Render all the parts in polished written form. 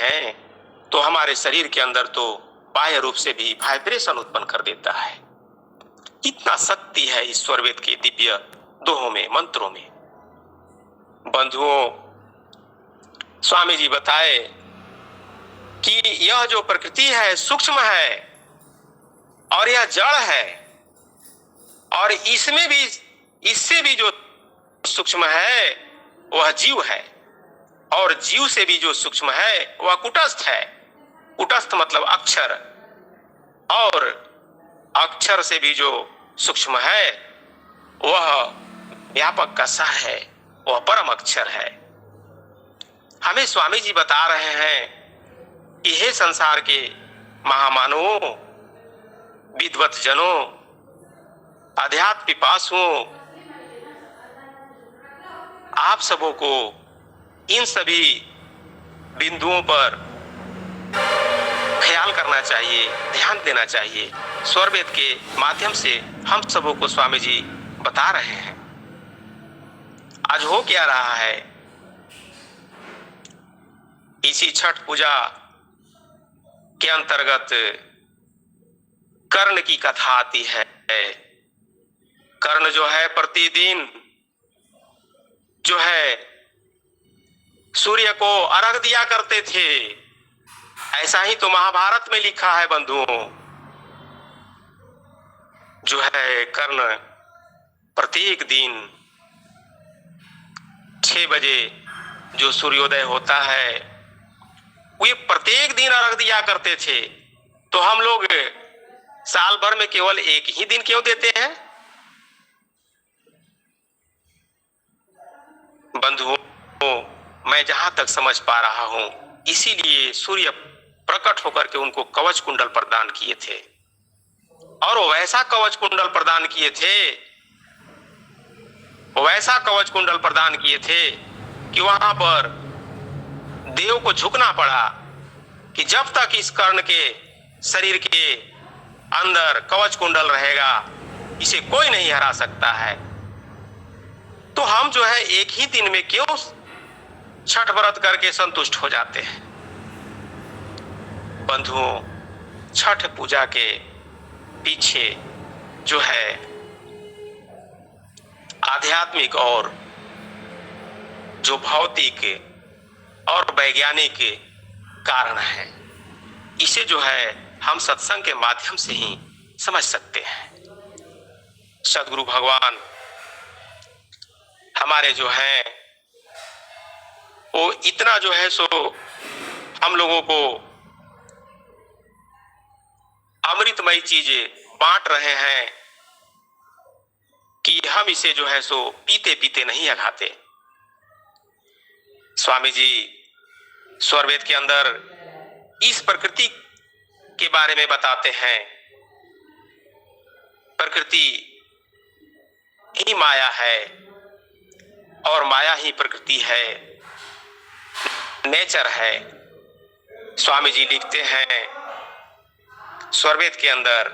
हैं तो हमारे शरीर के अंदर तो बाह्य रूप से भी वाइब्रेशन उत्पन्न कर देता है। इतना शक्ति है ईश्वर वेद के दिव्य दोहों में, मंत्रों में। बंधुओं, स्वामी जी बताए कि यह जो प्रकृति है सूक्ष्म है और यह जड़ है, और इसमें भी, इससे भी जो सूक्ष्म है वह जीव है, और जीव से भी जो सूक्ष्म है वह कुटस्थ है। कुटस्थ मतलब अक्षर, और अक्षर से भी जो सूक्ष्म है वह व्यापक का सा है, वह परम अक्षर है। हमें स्वामी जी बता रहे हैं कि हे संसार के महामानवों, विद्वत जनों, अध्यात्म पिपासुओं, आप सबों को इन सभी बिंदुओं पर ख्याल करना चाहिए, ध्यान देना चाहिए। स्वरवेद के माध्यम से हम सबों को स्वामी जी बता रहे हैं। आज हो क्या रहा है, इसी छठ पूजा के अंतर्गत कर्ण की कथा आती है। कर्ण जो है प्रतिदिन जो है सूर्य को अर्घ दिया करते थे। ऐसा ही तो महाभारत में लिखा है बंधुओं। जो है कर्ण प्रत्येक दिन 6 बजे जो सूर्योदय होता है वे प्रत्येक दिन अर्घ दिया करते थे। तो हम लोग साल भर में केवल एक ही दिन क्यों देते हैं? बंधुओं, मैं जहां तक समझ पा रहा हूं, इसीलिए सूर्य प्रकट होकर के उनको कवच कुंडल प्रदान किए थे, और वैसा कवच कुंडल प्रदान किए थे, वैसा कवच कुंडल प्रदान किए थे कि वहां पर देव को झुकना पड़ा कि जब तक इस कर्ण के शरीर के अंदर कवच कुंडल रहेगा इसे कोई नहीं हरा सकता है। तो हम जो है एक ही दिन में क्यों छठ व्रत करके संतुष्ट हो जाते हैं? बंधुओं, छठ पूजा के पीछे जो है आध्यात्मिक और जो भौतिक और वैज्ञानिक कारण है, इसे जो है हम सत्संग के माध्यम से ही समझ सकते हैं। सद्गुरु भगवान हमारे जो हैं वो इतना जो है सो हम लोगों को अमृतमयी चीजें बांट रहे हैं कि हम इसे जो है सो पीते पीते नहीं अघाते। स्वामी जी स्वरवेद के अंदर इस प्रकृति के बारे में बताते हैं। प्रकृति ही माया है और माया ही प्रकृति है, नेचर है। स्वामी जी लिखते हैं स्वरवेद के अंदर,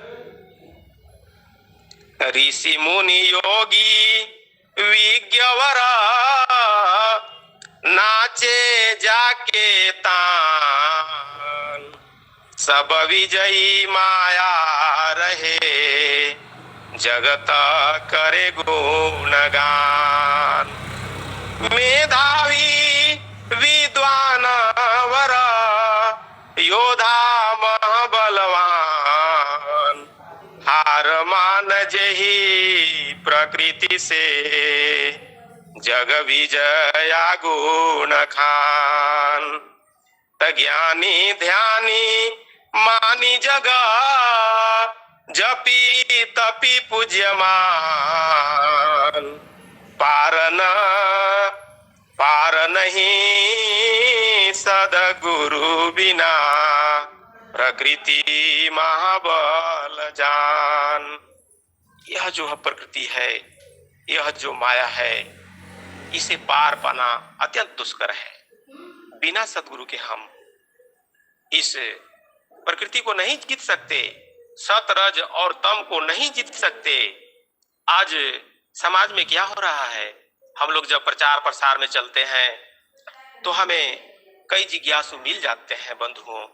ऋषि मुनि योगी विज्ञवरा नाचे जाके तान, सब विजयी माया रहे जगत करे गुणगान। मेधावी विद्वान वर योधा महाबलवान, हार मान जही प्रकृति से जग विजया गुण खान। ज्ञानी ध्यानी मानी जगा जपी तपी पूज्यमान, पार नहीं सदगुरु बिना प्रकृति महाबल जान। यह जो प्रकृति है, यह जो माया है, इसे पार पाना अत्यंत दुष्कर है। बिना सदगुरु के हम इस प्रकृति को नहीं जीत सकते, सत रज और तम को नहीं जीत सकते। आज समाज में क्या हो रहा है, हम लोग जब प्रचार प्रसार में चलते हैं तो हमें कई जिज्ञासु मिल जाते हैं बंधुओं,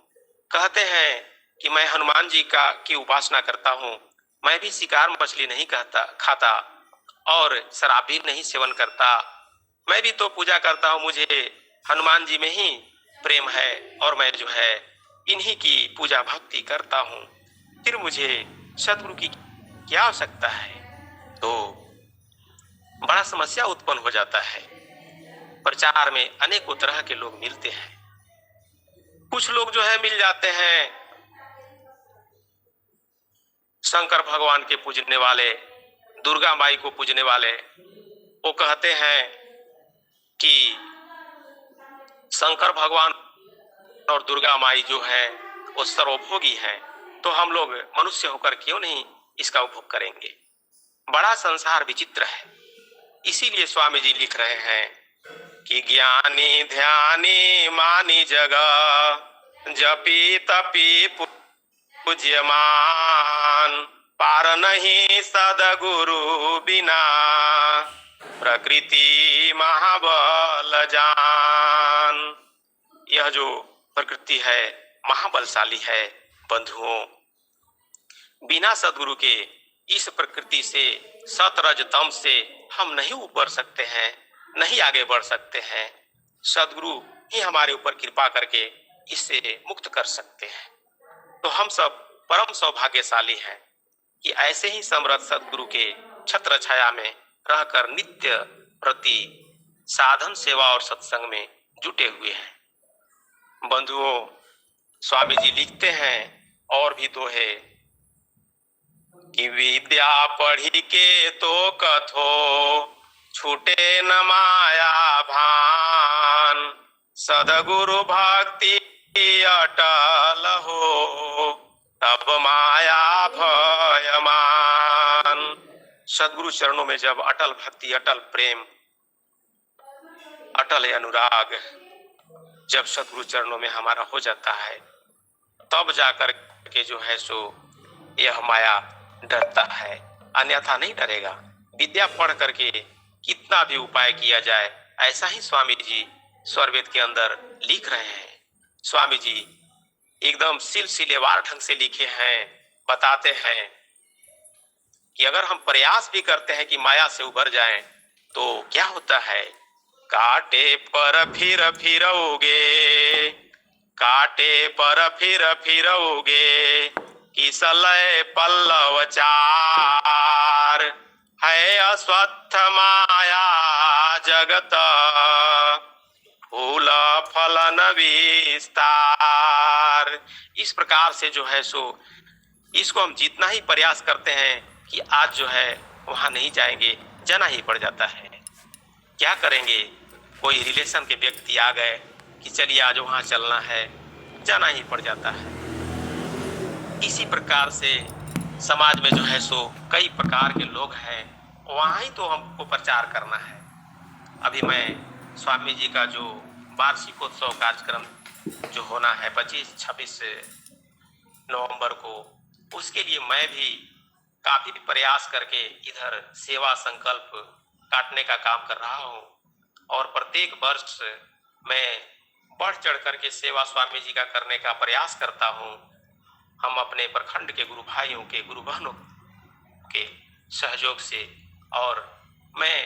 कहते हैं कि मैं हनुमान जी का की उपासना करता हूँ, मैं भी शिकार मछली नहीं खाता और शराब भी नहीं सेवन करता, मैं भी तो पूजा करता हूँ, मुझे हनुमान जी में ही प्रेम है और मैं जो है इन्हीं की पूजा भक्ति करता हूँ, फिर मुझे सदगुरु की क्या आवश्यकता है। तो बड़ा समस्या उत्पन्न हो जाता है। प्रचार में अनेकों तरह के लोग मिलते हैं। कुछ लोग जो है मिल जाते हैं शंकर भगवान के पूजने वाले, दुर्गा माई को पूजने वाले, वो कहते हैं कि शंकर भगवान और दुर्गा माई जो है वो सर्वभोगी हैं, तो हम लोग मनुष्य होकर क्यों नहीं इसका उपभोग करेंगे। बड़ा संसार विचित्र है। इसीलिए स्वामी जी लिख रहे हैं कि ज्ञानी ध्यानी मानी जगह, जपी तपी पूज्यमान, पार नहीं सदगुरु बिना, प्रकृति महाबल जान। यह जो प्रकृति है महाबलशाली है बंधुओं। बिना सदगुरु के इस प्रकृति से, सतरज तम से हम नहीं ऊपर सकते हैं, नहीं आगे बढ़ सकते हैं। सदगुरु ही हमारे ऊपर कृपा करके इससे मुक्त कर सकते हैं। तो हम सब परम सौभाग्यशाली हैं कि ऐसे ही समर्थ सदगुरु के छत्र छाया में रहकर नित्य प्रति साधन सेवा और सत्संग में जुटे हुए हैं। बंधुओं, स्वामी जी लिखते हैं और भी तो है कि विद्या पढ़ी के तो कथो, छूटे न माया भान, सदगुरु भक्ति अटल हो, तब माया भयमान। सदगुरु चरणों में जब अटल भक्ति, अटल प्रेम, अटल अनुराग जब सदगुरु चरणों में हमारा हो जाता है, तब जाकर के जो है सो यह माया डरता है, अन्यथा नहीं डरेगा। विद्या पढ़ करके कितना भी उपाय किया जाए, ऐसा ही स्वामी जी स्वरवेद के अंदर लिख रहे हैं। स्वामी जी एकदम सिलसिलेवार ढंग से लिखे हैं, बताते हैं कि अगर हम प्रयास भी करते हैं कि माया से उबर जाएं, तो क्या होता है। काटे पर फिर फिरोगे, काटे पर फिर फिरोगे, किसलय पल्लव चार, है अश्वत्थ माया जगत, फूल फलन विस्तार। इस प्रकार से जो है सो इसको हम जितना ही प्रयास करते हैं कि आज जो है वहां नहीं जाएंगे, जाना ही पड़ जाता है। क्या करेंगे, कोई रिलेशन के व्यक्ति आ गए कि चलिए आज वहां चलना है, जाना ही पड़ जाता है। इसी प्रकार से समाज में जो है सो कई प्रकार के लोग हैं, वहां ही तो हमको प्रचार करना है। अभी मैं स्वामी जी का जो वार्षिकोत्सव कार्यक्रम जो होना है 25-26 नवंबर को, उसके लिए मैं भी काफी प्रयास करके इधर सेवा संकल्प काटने का काम कर रहा हूँ और प्रत्येक वर्ष मैं बढ़ चढ़ करके सेवा स्वामी जी का करने का प्रयास करता हूँ। हम अपने प्रखंड के गुरु भाइयों के, गुरु बहनों के सहयोग से, और मैं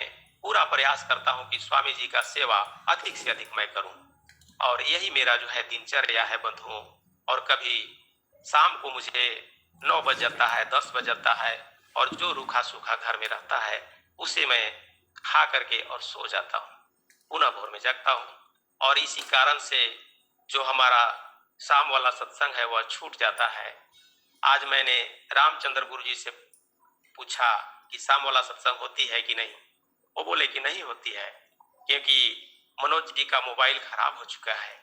पूरा प्रयास करता हूँ कि स्वामी जी का सेवा अधिक से अधिक मैं करूँ, और यही मेरा जो है दिनचर्या है बंधुओं। और कभी शाम को मुझे 9 बज जाता है, 10 बज जाता है, और जो रूखा सूखा घर में रहता है उसे मैं खा करके और सो जाता हूँ, पुनः भोर में जगता हूँ। और इसी कारण से जो हमारा शाम वाला सत्संग है वह छूट जाता है। आज मैंने रामचंद्र गुरु जी से पूछा कि शाम वाला सत्संग होती है कि नहीं। वो बोले कि नहीं होती है, क्योंकि मनोज जी का मोबाइल खराब हो चुका है।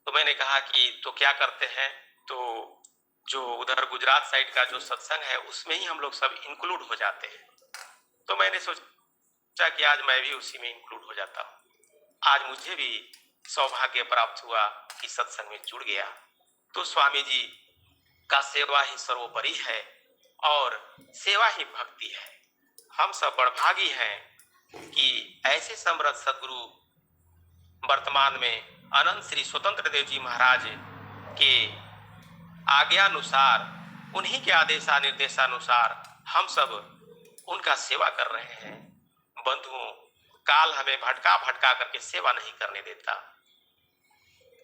तो मैंने कहा कि तो क्या करते हैं, तो जो उधर गुजरात साइड का जो सत्संग है उसमें ही हम लोग सब इंक्लूड हो जाते हैं। तो मैंने सोचा कि आज मैं भी उसी में इंक्लूड हो जाता हूँ। आज मुझे भी सौभाग्य प्राप्त हुआ कि सत्संग में जुड़ गया। तो स्वामी जी का सेवा ही सर्वोपरि है और सेवा ही भक्ति है। हम सब बड़भागी हैं कि ऐसे समर्थ सदगुरु वर्तमान में अनंत श्री स्वतंत्र देव जी महाराज के आज्ञानुसार, उन्हीं के आदेशानुसार हम सब उनका सेवा कर रहे हैं। बंधुओं, काल हमें भटका भटका करके सेवा नहीं करने देता।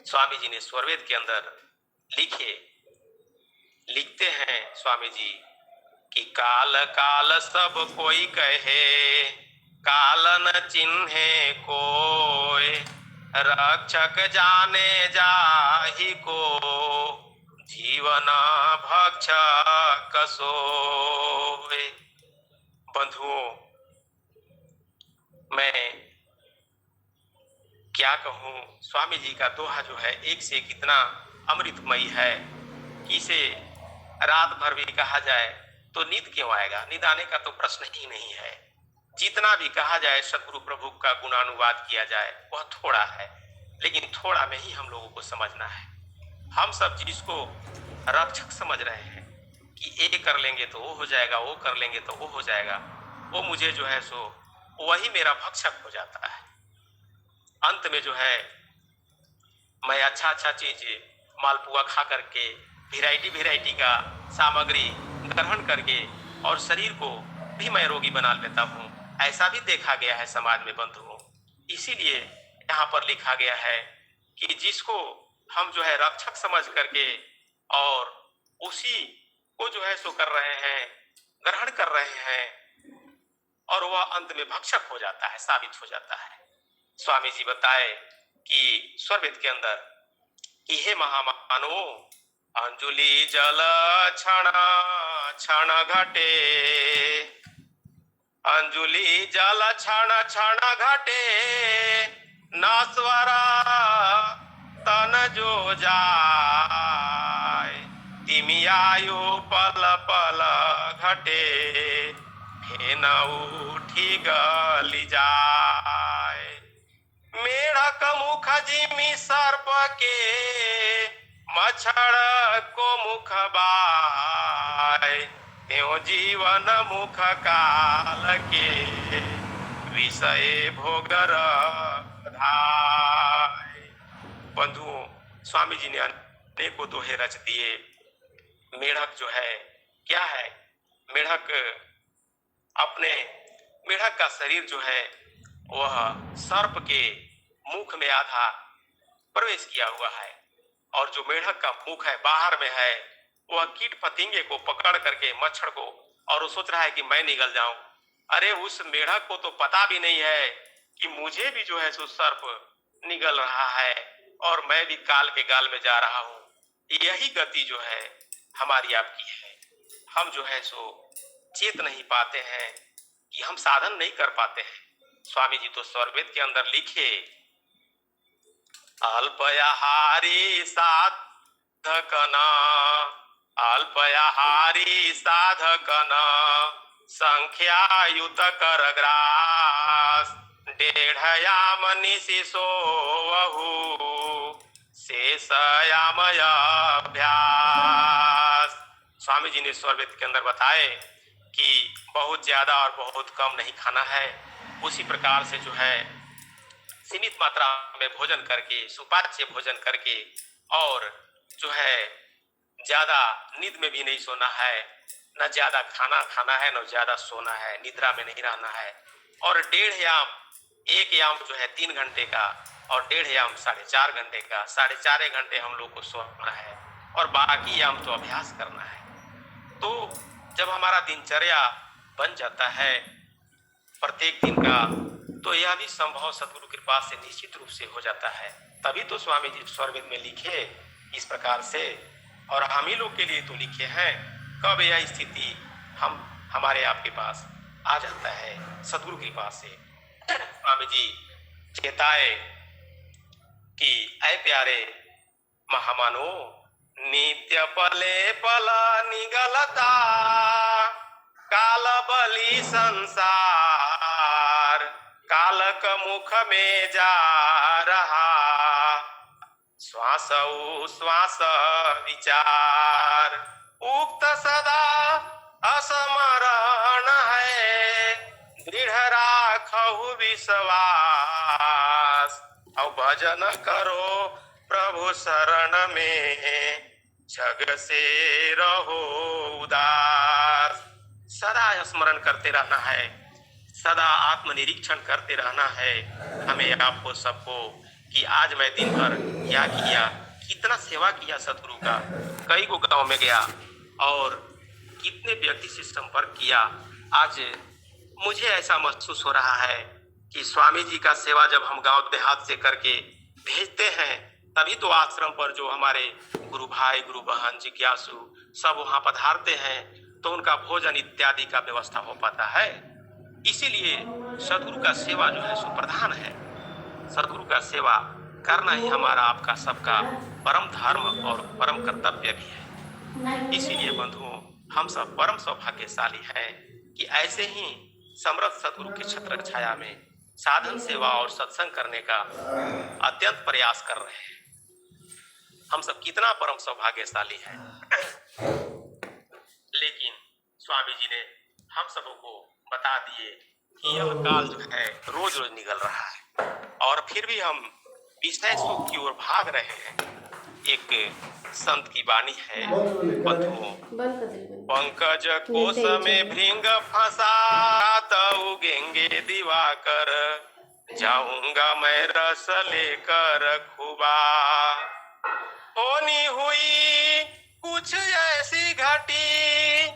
स्वामी जी ने स्वरवेद के अंदर लिखते हैं स्वामी जी कि काल काल सब कोई कहे, काल न चिन्हे कोय, रक्षक जाने जाहि को, जीवन भक्षक सोय। बंधुओं, मैं क्या कहूं, स्वामी जी का दोहा जो है एक से एक इतना अमृतमयी है कि इसे रात भर भी कहा जाए तो नींद क्यों आएगा। नींद आने का तो प्रश्न ही नहीं है। जितना भी कहा जाए, सदगुरु प्रभु का गुणानुवाद किया जाए, वह थोड़ा है, लेकिन थोड़ा में ही हम लोगों को समझना है। हम सब जिसको रक्षक समझ रहे हैं कि ये कर लेंगे तो वो हो जाएगा, वो कर लेंगे तो वो हो जाएगा, वो मुझे जो है सो वही मेरा भक्षक हो जाता है। अंत में जो है मैं अच्छा चीज मालपुआ खा करके वैरायटी का सामग्री ग्रहण करके और शरीर को भी मैं रोगी बना लेता हूँ। ऐसा भी देखा गया है समाज में बंधुओं। इसीलिए यहाँ पर लिखा गया है कि जिसको हम जो है रक्षक समझ करके और उसी को जो है सो कर रहे हैं, ग्रहण कर रहे हैं, और वह अंत में भक्षक हो जाता है, साबित हो जाता है। स्वामी जी बताए कि स्वरवेद के अंदर कि हे महामानो, अंजुलि जल क्षण क्षण घटे, अंजुलि जल क्षण क्षण घटे, नश्वर तन जो जाय, तिमि आयु पल पल घटे, फेन उठी गली जाय। मेढक मुख जिमि सर्प के, मच्छर को मुख बाय, त्यों जीवन मुख काल के, विषय भोग धाय। बंधुओं, स्वामी जी ने अनेकों दोहे रच दिए। मेढक जो है क्या है, मेढक का शरीर जो है वह सर्प के मुख में आधा प्रवेश किया हुआ है, और जो मेढक का मुख है बाहर में है, वह कीट फतिंगे को पकड़ करके, मच्छर को, और वो सोच रहा है कि मैं निगल जाऊं। अरे उस मेढक को तो पता भी नहीं है कि मुझे भी जो है सो सर्प निगल रहा है और मैं भी काल के गाल में जा रहा हूं। यही गति जो है हमारी आपकी है। हम जो है सो चेत नहीं पाते हैं कि हम साधन नहीं कर पाते हैं। स्वामी जी तो स्वरवेद के अंदर लिखे, अल्पयाहारी साधकन, अल्पयाहारी साधकन, संख्यायुत कर ग्रास, 1.5 याम निशि सोवहु, शेषयाम अभ्यास। स्वामी जी ने स्वरवेद के अंदर बताए कि बहुत ज्यादा और बहुत कम नहीं खाना है। उसी प्रकार से जो है सीमित मात्रा में भोजन करके, सुपाच्य भोजन करके, और जो है ज्यादा नींद में भी नहीं सोना है, न ज्यादा खाना खाना है, न ज्यादा सोना है, निद्रा में नहीं रहना है। और 1.5 याम, 1 याम जो है 3 घंटे का, और 1.5 याम 4.5 घंटे का, 4.5 घंटे हम लोग को सोना है, और बाकी याम तो अभ्यास करना है। तो जब हमारा दिनचर्या बन जाता है प्रत्येक दिन का, तो यह भी संभव सदगुरु कृपा से निश्चित रूप से हो जाता है। तभी तो स्वामी जी स्वरवेद में लिखे इस प्रकार से, और हम ही लोग के लिए तो लिखे हैं। कब यह स्थिति हमारे आपके पास आ जाता है सदगुरु कृपा से। स्वामी जी चेताए कि ऐ प्यारे महामानो, नित्य पले पल निगलता, काल बलि संसार, कालक मुख में जा रहा, श्वास श्वास विचार, उक्त सदा असमरण है, दृढ़ राखहु विश्वास, और भजन करो प्रभु शरण में, जग से रहो उदास। सदा स्मरण करते रहना है, सदा आत्मनिरीक्षण करते रहना है हमें, आपको सबको, कि आज मैं दिन भर क्या किया, कितना सेवा किया सदगुरु का, कई को गांव में गया और कितने व्यक्ति से संपर्क किया। आज मुझे ऐसा महसूस हो रहा है कि स्वामी जी का सेवा जब हम गांव देहात से करके भेजते हैं, तभी तो आश्रम पर जो हमारे गुरु भाई, गुरु बहन, जिज्ञासु सब वहां पधारते हैं, तो उनका भोजन इत्यादि का व्यवस्था हो पाता है। इसीलिए सदगुरु का सेवा जो है सो प्रधान है। सदगुरु का सेवा करना ही हमारा आपका सबका परम धर्म और परम कर्तव्य भी है। इसीलिए बंधुओं, हम सब परम सौभाग्यशाली हैं कि ऐसे ही समर्थ सदगुरु के छत्र छाया में साधन सेवा और सत्संग करने का अत्यंत प्रयास कर रहे हैं। हम सब कितना परम सौभाग्यशाली हैं। लेकिन स्वामी जी ने हम सबों को बता दिए कि यह काल जो है रोज रोज निकल रहा है और फिर भी हम विषय सुख की ओर भाग रहे हैं। एक संत की वाणी है, बंधुओं, पंकज कोश में भृंग फंसा तो उगेंगे दिवाकर, जाऊंगा मैं रस लेकर खुबा। होनी हुई कुछ ऐसी घटी,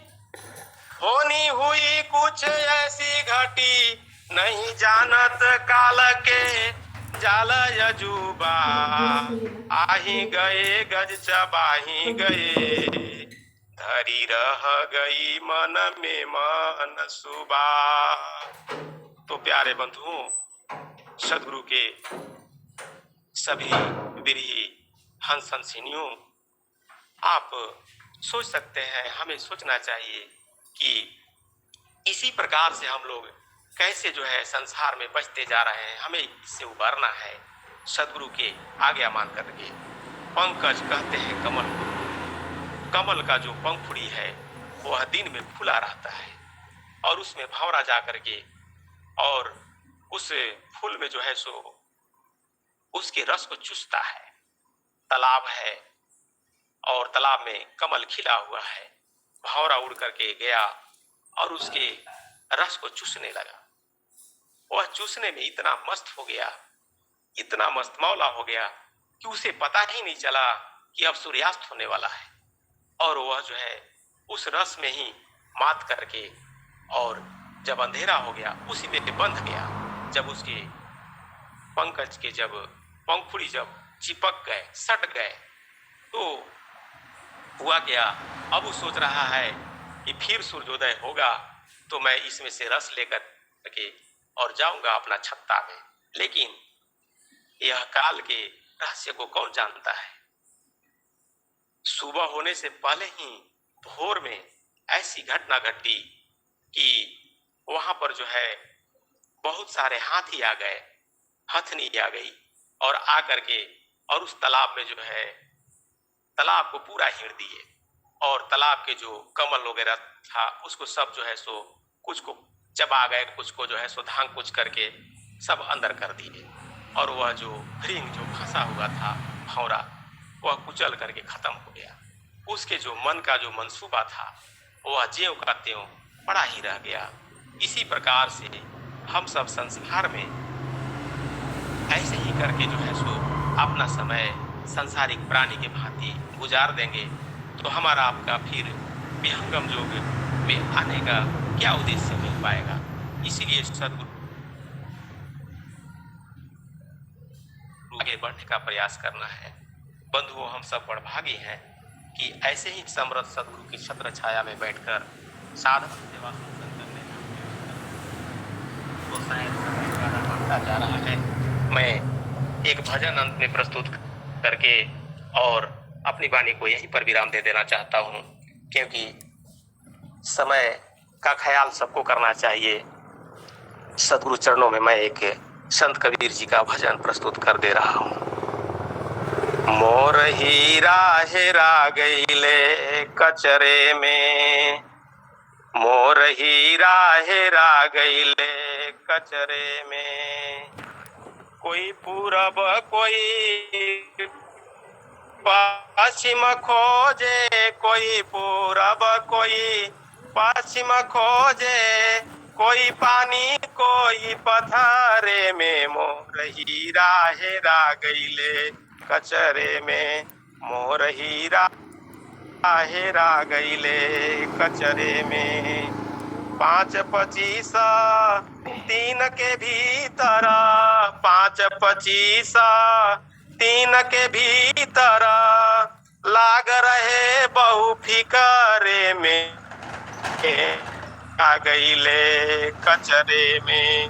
होनी हुई कुछ ऐसी घटी, नहीं जानत काल के जाल यजुबा। आही गए गज चबाही गए, धरी रह गई मन में मन सुबा। तो प्यारे बंधुओं, सदगुरु के सभी विरही हंस हंसिनियों, आप सोच सकते हैं, हमें सोचना चाहिए कि इसी प्रकार से हम लोग कैसे जो है संसार में बचते जा रहे हैं। हमें इससे उबरना है सदगुरु के आज्ञा मान करके। पंकज कहते हैं कमल को, कमल का जो पंखुड़ी है वह दिन में फूला रहता है और उसमें भंवरा जा करके और उस फूल में जो है सो उसके रस को चूसता है। तालाब है और तालाब में कमल खिला हुआ है, भंवरा उड़ करके गया और उसके रस को चूसने लगा। वह चूसने में इतना मस्त हो गया, इतना मस्त मौला हो गया कि उसे पता ही नहीं चला कि अब सूर्यास्त होने वाला है। और वह जो है उस रस में ही मात करके, और जब अंधेरा हो गया उसी में बंध गया। जब उसके पंकज के जब पंखुड़ी जब चिपक गए, सट गए, तो हुआ क्या, अब वो सोच रहा है कि फिर सूर्योदय होगा तो मैं इसमें से रस लेकर के और जाऊंगा अपना छत्ता में। लेकिन यह काल के रहस्य को कौन जानता है। सुबह होने से पहले ही भोर में ऐसी घटना घटी कि वहां पर जो है बहुत सारे हाथी आ गए, हथनी आ गई और आकर के और उस तालाब में जो है तालाब को पूरा हिड़ दिए और तालाब के जो कमल वगैरह था उसको सब जो है सो कुछ को चबा गए, कुछ को जो है सो धांग कुछ करके सब अंदर कर दिए। और वह जो भृंग जो फंसा हुआ था भंवरा, वह कुचल करके खत्म हो गया। उसके जो मन का जो मंसूबा था वह ज्यों का त्यों पड़ा ही रह गया। इसी प्रकार से हम सब संसार में ऐसे ही करके जो है सो अपना समय संसारिक प्राणी के भांति गुजार देंगे, तो हमारा आपका फिर विहंगम योग में आने का क्या उद्देश्य मिल पाएगा। इसीलिए सदगुरु आगे बढ़ने का प्रयास करना है। बंधुओं, हम सब बड़भागी हैं कि ऐसे ही समर्थ सदगुरु की छत्र छाया में बैठकर साधन सेवा सत्संग करने तो शायद बढ़ता जा रहा है। मैं एक भजन अंत में प्रस्तुत करके और अपनी वाणी को यहीं पर विराम दे देना चाहता हूँ, क्योंकि समय का ख्याल सबको करना चाहिए। सदगुरु चरणों में मैं एक संत कबीर जी का भजन प्रस्तुत कर दे रहा हूँ। मोर हीरा हेरा गईले कचरे में, मोर हीरा हेरा गईले कचरे में, कोई पूरब कोई पश्चिम खोजे, कोई पूरब कोई पश्चिम खोजे, कोई पानी कोई पथरे में मोर हीरा हेरा गईले, कचरे में मोर हीरा हेरा गईले, कचरे में। 5-25 3 के भीतर, 5-25 3 के भीतर लाग रहे बहु फिकरे में आ गईले, कचरे में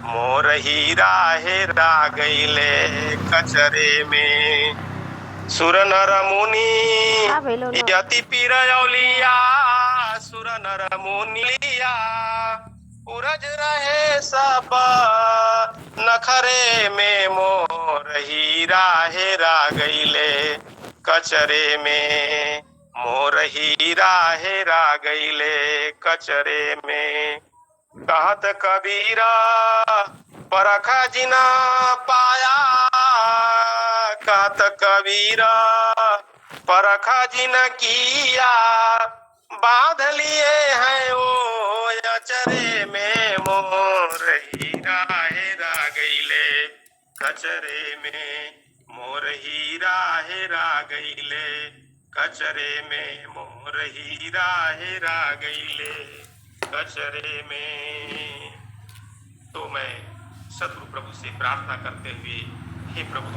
मोर हीरा हेरा गईले, कचरे में। सुर नर मुनि यति पीर औलिया, सुर नर मुनि लिया उरज रहे सब, नखरे में मोर हीरा हेरा गईले, कचरे में मोर हीरा हेरा गईले, कचरे में। कहत कबीरा परखा जिना पाया, कहत कबीरा परखा जिन किया, बांध लिए हैं वो अचरे में मोर हीरा हेरा गईले, कचरे में मोर हीरा हेरा गईले, कचरे में मोर हीरा हेरा गईले, कचरे में। तो मैं सतगुरु प्रभु से प्रार्थना करते हुए, हे प्रभु